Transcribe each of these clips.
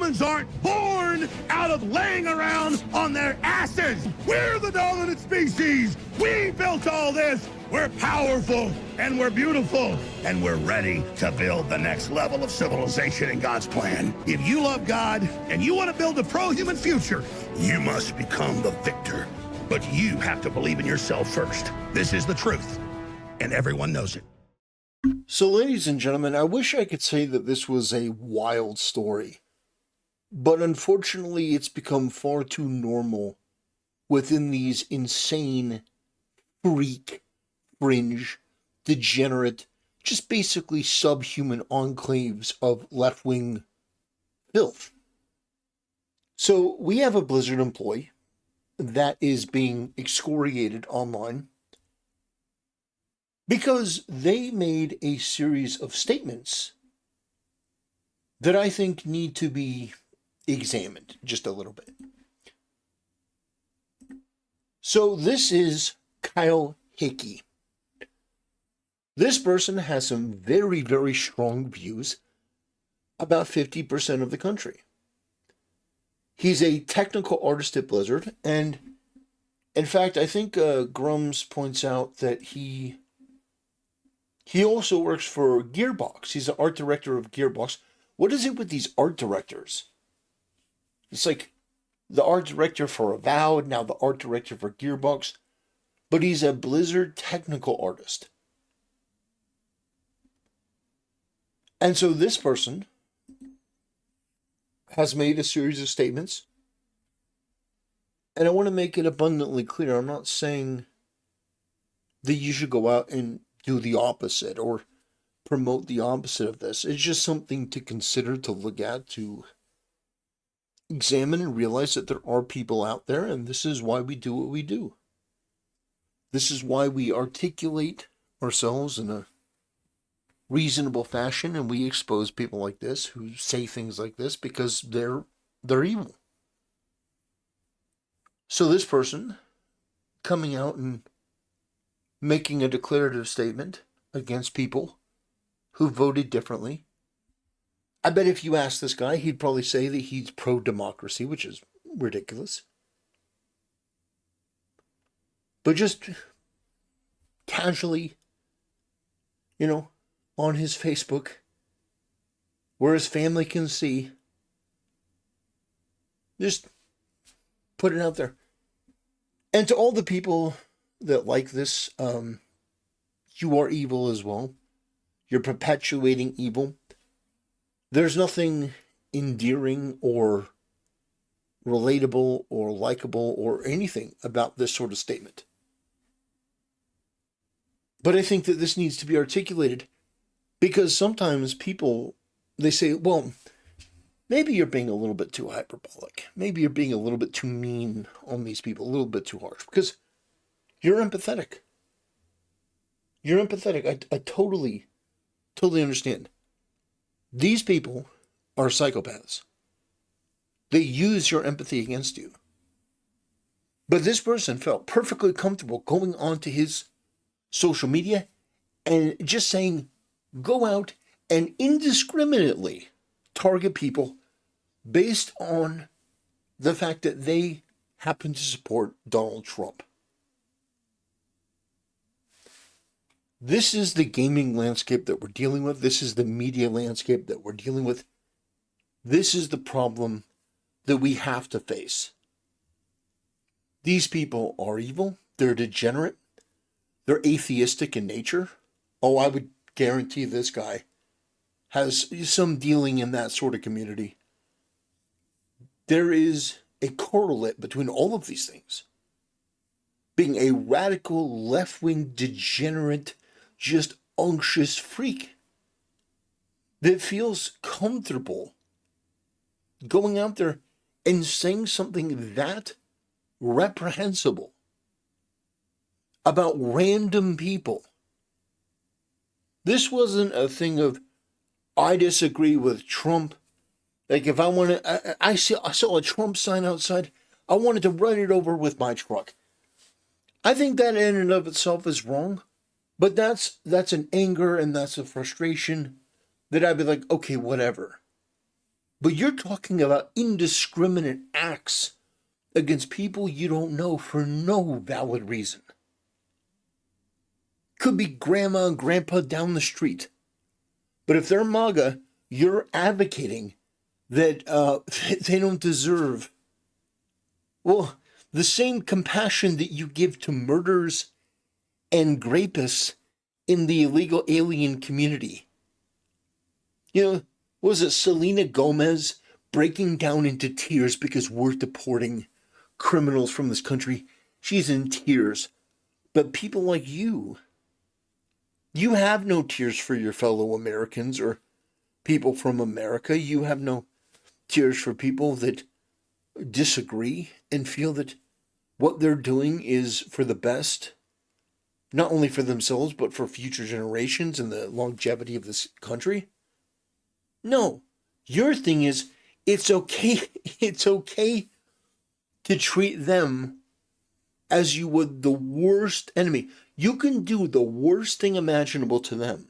Humans aren't born out of laying around on their asses. We're the dominant species. We built all this. We're powerful, and we're beautiful, and we're ready to build the next level of civilization in God's plan. If you love God and you want to build a pro-human future, you must become the victor. But you have to believe in yourself first. This is the truth, and everyone knows it. So, ladies and gentlemen, I wish I could say that this was a wild story, but unfortunately it's become far too normal within these insane, freak, fringe, degenerate, just basically subhuman enclaves of left-wing filth. So we have a Blizzard employee that is being excoriated online because they made a series of statements that I think need to be examined just a little bit. So this is Kyle Hickey. This person has some very, very strong views about 50% of the country. He's a technical artist at Blizzard, and in fact, I think Grums points out that he also works for Gearbox. He's the art director of Gearbox. What is it with these art directors? It's like the art director for Avowed, now the art director for Gearbox, but he's a Blizzard technical artist. And so this person has made a series of statements, and I want to make it abundantly clear, I'm not saying that you should go out and do the opposite or promote the opposite of this. It's just something to consider, to look at, to examine and realize that there are people out there, and this is why we do what we do. This is why we articulate ourselves in a reasonable fashion, and we expose people like this who say things like this because they're evil. So this person coming out and making a declarative statement against people who voted differently. I bet if you ask this guy, he'd probably say that he's pro-democracy, which is ridiculous. But just casually, on his Facebook, where his family can see, just put it out there. And to all the people that like this, you are evil as well. You're perpetuating evil. There's nothing endearing or relatable or likable or anything about this sort of statement. But I think that this needs to be articulated because sometimes people, they say, well, maybe you're being a little bit too hyperbolic. Maybe you're being a little bit too mean on these people, a little bit too harsh, because you're empathetic. You're empathetic. I totally understand. These people are psychopaths. They use your empathy against you. But this person felt perfectly comfortable going onto his social media and just saying, go out and indiscriminately target people based on the fact that they happen to support Donald Trump. This is the gaming landscape that we're dealing with. This is the media landscape that we're dealing with. This is the problem that we have to face. These people are evil. They're degenerate. They're atheistic in nature. Oh, I would guarantee this guy has some dealing in that sort of community. There is a correlate between all of these things. Being a radical, left-wing, degenerate, just unctuous freak that feels comfortable going out there and saying something that reprehensible about random people. This wasn't a thing of, I disagree with Trump. Like if I want to, I saw a Trump sign outside, I wanted to run it over with my truck. I think that in and of itself is wrong, but that's an anger and that's a frustration that I'd be like, okay, whatever. But you're talking about indiscriminate acts against people you don't know for no valid reason. Could be grandma and grandpa down the street. But if they're MAGA, you're advocating that they don't deserve, well, the same compassion that you give to murderers and rapists in the illegal alien community. You know, was it Selena Gomez breaking down into tears because we're deporting criminals from this country? She's in tears. But people like you have no tears for your fellow Americans or people from America. You have no tears for people that disagree and feel that what they're doing is for the best, not only for themselves, but for future generations and the longevity of this country. No, your thing is, it's okay to treat them as you would the worst enemy. You can do the worst thing imaginable to them.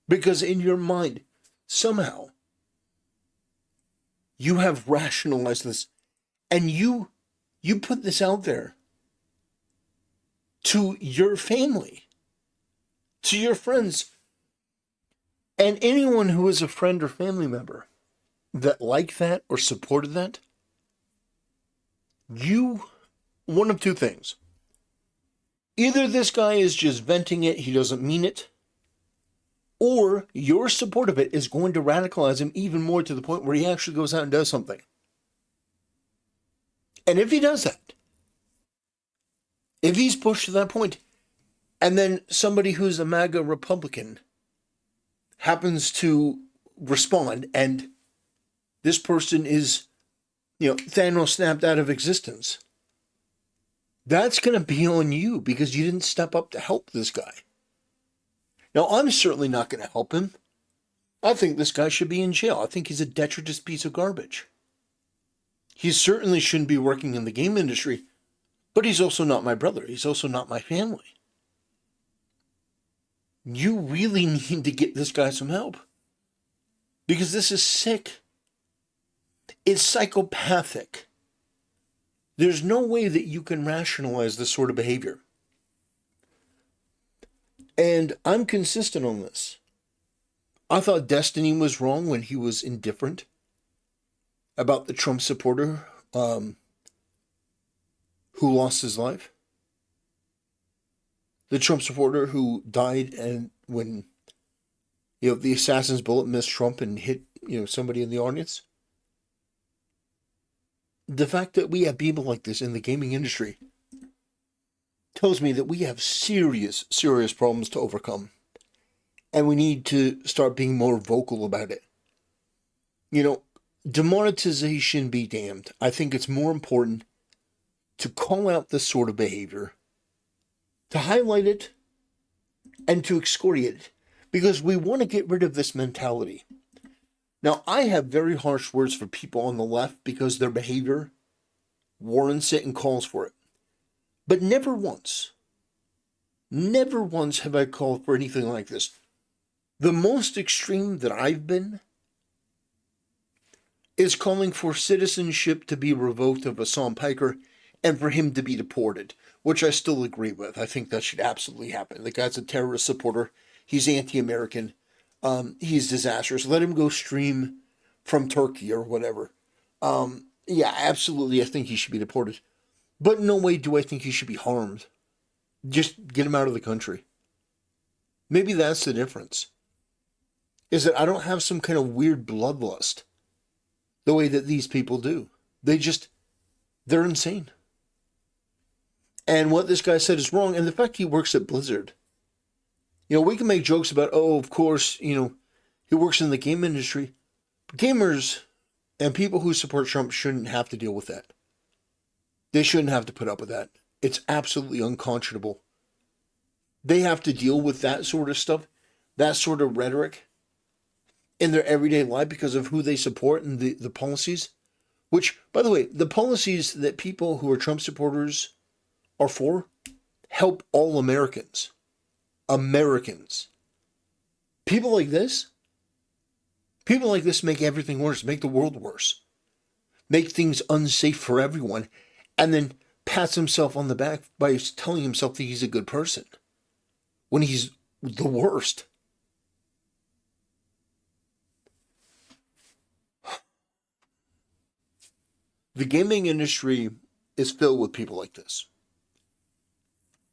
Because in your mind, somehow, you have rationalized this. And you put this out there to your family, to your friends, and anyone who is a friend or family member that liked that or supported that. One of two things. Either this guy is just venting it, he doesn't mean it, or your support of it is going to radicalize him even more to the point where he actually goes out and does something. And if he does that, if he's pushed to that point, and then somebody who's a MAGA Republican happens to respond, and this person is, Thanos snapped out of existence, that's going to be on you because you didn't step up to help this guy. Now, I'm certainly not going to help him. I think this guy should be in jail. I think he's a detritus piece of garbage. He certainly shouldn't be working in the game industry, but he's also not my brother. He's also not my family. You really need to get this guy some help because this is sick. It's psychopathic. There's no way that you can rationalize this sort of behavior. And I'm consistent on this. I thought Destiny was wrong when he was indifferent about the Trump supporter who lost his life. The Trump supporter who died and when the assassin's bullet missed Trump and hit somebody in the audience. The fact that we have people like this in the gaming industry tells me that we have serious problems to overcome. And we need to start being more vocal about it. Demonetization be damned. I think it's more important to call out this sort of behavior, to highlight it, and to excoriate it. Because we want to get rid of this mentality. Now, I have very harsh words for people on the left because their behavior warrants it and calls for it. But never once have I called for anything like this. The most extreme that I've been is calling for citizenship to be revoked of Hassan Piker and for him to be deported, which I still agree with. I think that should absolutely happen. The guy's a terrorist supporter. He's anti-American. He's disastrous. Let him go stream from Turkey or whatever. Yeah, absolutely, I think he should be deported. But in no way do I think he should be harmed. Just get him out of the country. Maybe that's the difference. Is that I don't have some kind of weird bloodlust the way that these people do. They're insane. And what this guy said is wrong. And the fact he works at Blizzard. We can make jokes about, of course, he works in the game industry. Gamers and people who support Trump shouldn't have to deal with that. They shouldn't have to put up with that. It's absolutely unconscionable. They have to deal with that sort of stuff, that sort of rhetoric in their everyday life because of who they support and the policies. Which, by the way, the policies that people who are Trump supporters are for help all Americans. Americans. People like this, People like this make everything worse, make the world worse, make things unsafe for everyone, and then pats himself on the back by telling himself that he's a good person when he's the worst. The gaming industry is filled with people like this.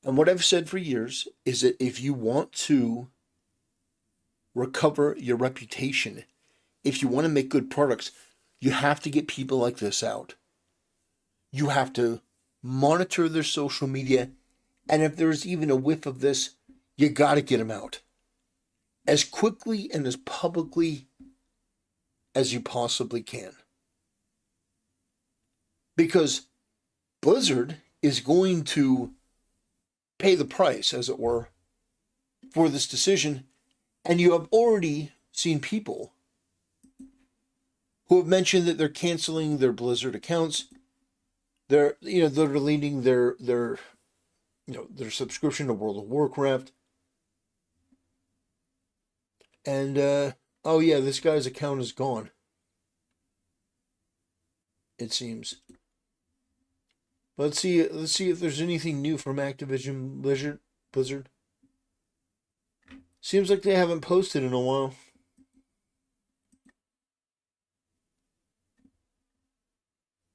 And what I've said for years is that if you want to recover your reputation, if you want to make good products, you have to get people like this out. You have to monitor their social media, and if there's even a whiff of this, you got to get them out as quickly and as publicly as you possibly can. Because Blizzard is going to pay the price, as it were, for this decision, and you have already seen people who have mentioned that they're canceling their Blizzard accounts. They're deleting their subscription to World of Warcraft. And this guy's account is gone, it seems. Let's see if there's anything new from Activision Blizzard. Seems like they haven't posted in a while.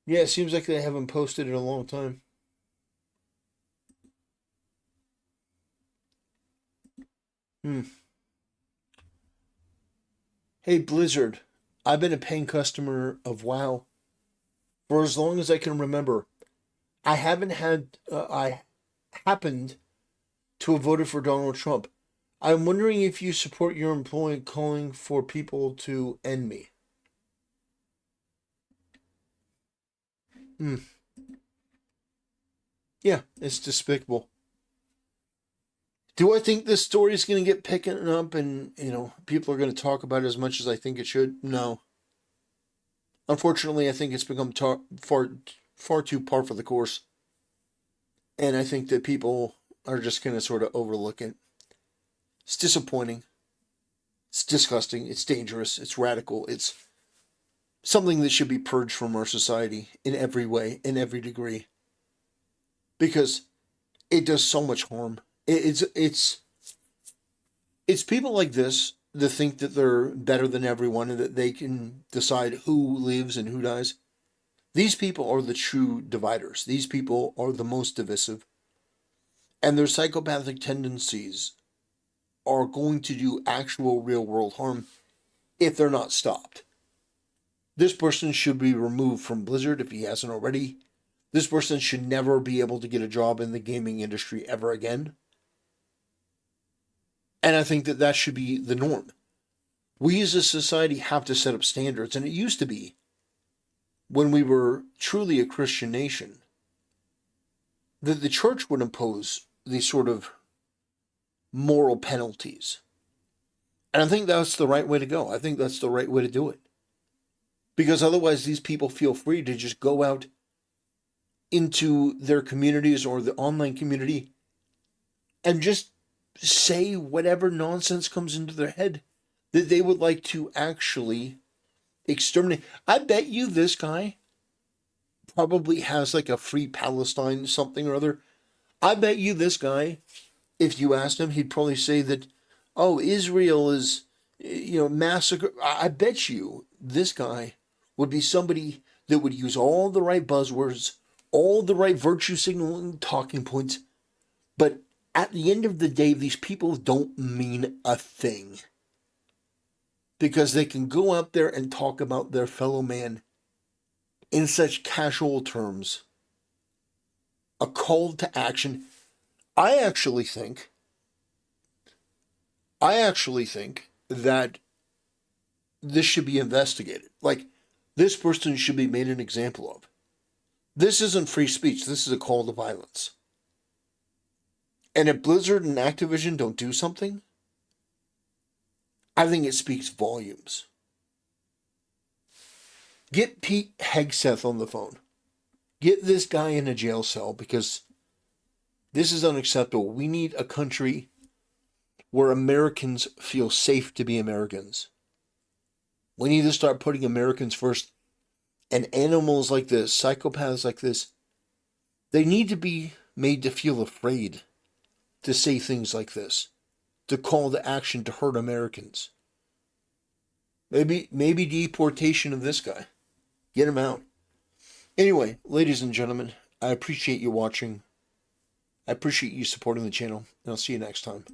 Yeah, it seems like they haven't posted in a long time. Hey, Blizzard, I've been a paying customer of WoW for as long as I can remember. I happened to have voted for Donald Trump. I'm wondering if you support your employee calling for people to end me. Yeah, it's despicable. Do I think this story is going to get picking up and, people are going to talk about it as much as I think it should? No. Unfortunately, I think it's become far too par for the course. And I think that people are just going to sort of overlook it. It's disappointing. It's disgusting. It's dangerous. It's radical. It's something that should be purged from our society in every way, in every degree. Because it does so much harm. It's people like this that think that they're better than everyone and that they can decide who lives and who dies. These people are the true dividers. These people are the most divisive. And their psychopathic tendencies are going to do actual real world harm if they're not stopped. This person should be removed from Blizzard if he hasn't already. This person should never be able to get a job in the gaming industry ever again. And I think that should be the norm. We as a society have to set up standards, and it used to be, when we were truly a Christian nation, that the church would impose these sort of moral penalties. And I think that's the right way to go. I think that's the right way to do it. Because otherwise these people feel free to just go out into their communities or the online community and just say whatever nonsense comes into their head that they would like to actually exterminate. I bet you this guy probably has like a free Palestine something or other. I bet you this guy, if you asked him, he'd probably say that, Israel is, massacre. I bet you this guy would be somebody that would use all the right buzzwords, all the right virtue signaling talking points. But at the end of the day, these people don't mean a thing. Because they can go out there and talk about their fellow man in such casual terms. A call to action. I actually think that this should be investigated. Like, this person should be made an example of. This isn't free speech. This is a call to violence. And if Blizzard and Activision don't do something, I think it speaks volumes. Get Pete Hegseth on the phone. Get this guy in a jail cell because this is unacceptable. We need a country where Americans feel safe to be Americans. We need to start putting Americans first. And animals like this, psychopaths like this, they need to be made to feel afraid to say things like this, to call to action to hurt Americans. Maybe deportation of this guy. Get him out. Anyway, ladies and gentlemen, I appreciate you watching. I appreciate you supporting the channel, and I'll see you next time.